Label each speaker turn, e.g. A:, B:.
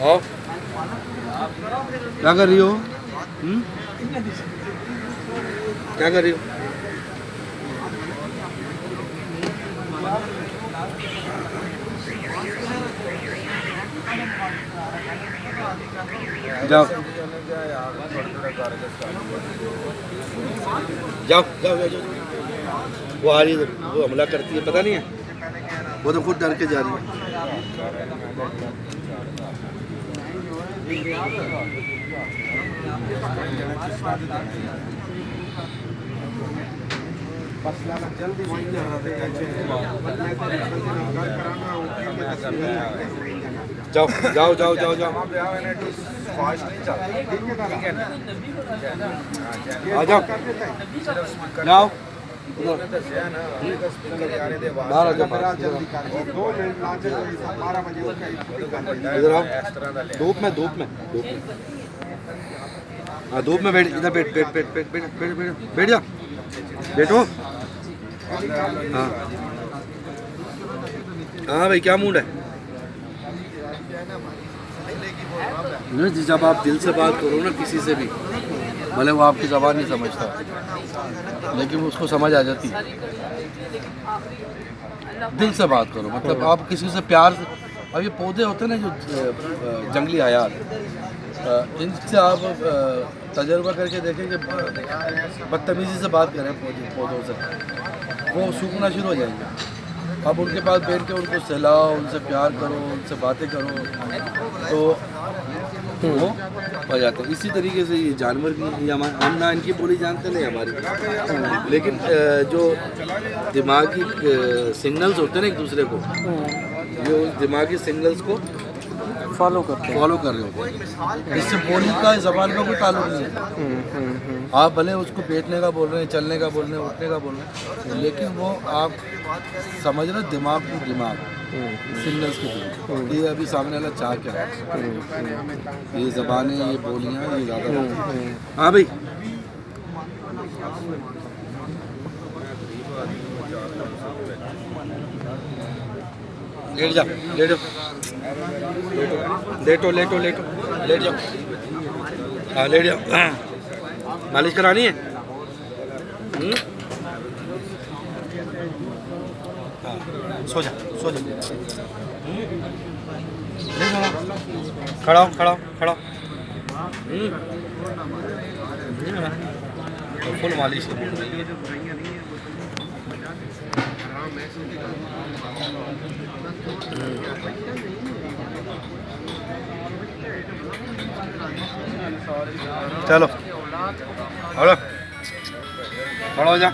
A: आओ, क्या कर रही हो? क्या कर रही हो? जाओ जाओ जाओ जाओ, वो आ रही है, वो हमला करती है, पता नहीं है, वो तो खुद डर के जा रही है। जाओ जाओ जाओ जाओ जाओ, आ जाओ जाओ, बाहर आ जाओ, इधर आओ, धूप में धूप में धूप में, हाँ धूप में बैठ, इधर बैठ बैठ बैठ बैठ बैठ बैठ बैठ बैठ जा, बैठो। हाँ हाँ भाई, क्या मूड है? जब आप दिल से बात करो ना किसी से भी, भले वो आपकी ज़बान नहीं समझता, लेकिन उसको समझ आ जाती है। दिल से बात करो, मतलब आप किसी से प्यार से, अब ये पौधे होते हैं ना जो जंगली हयात, इनसे आप तजर्बा करके देखें कि बदतमीज़ी से बात करें पौधों से, वो सूखना शुरू हो जाएंगे। आप उनके पास बैठ के उनको सहलाओ, उनसे प्यार करो, उनसे बातें करो, तो वो हो जाते हैं। इसी तरीके से ये जानवर भी, हम ना इनकी बोली जानते नहीं हमारी, लेकिन जो दिमागी सिग्नल्स होते हैं ना एक दूसरे को, ये उस दिमागी सिग्नल्स को फॉलो कर रहे होते हैं। इससे बोली का, ज़बान का कोई ताल्लुक नहीं है। आप भले उसको बैठने का बोल रहे हैं, चलने का बोल रहे हैं, उठने का बोल रहे हैं, लेकिन वो आप समझ रहे दिमाग टू दिमाग सिग्नल्स के थ्रू, ये अभी सामने वाला चाह क्या है, ये ज़बानें, ये बोलियाँ, ये ज़्यादा। हाँ भाई, लेट जा, लेटो लेटो लेटो लेटो, लेट जाओ, हाँ लेट जाओ। मालिश करानी है? हाँ, सो जा सो जा, खड़ा हो खड़ा हो खड़ा हो, फुल मालिश है। चलो खड़ा हो जा।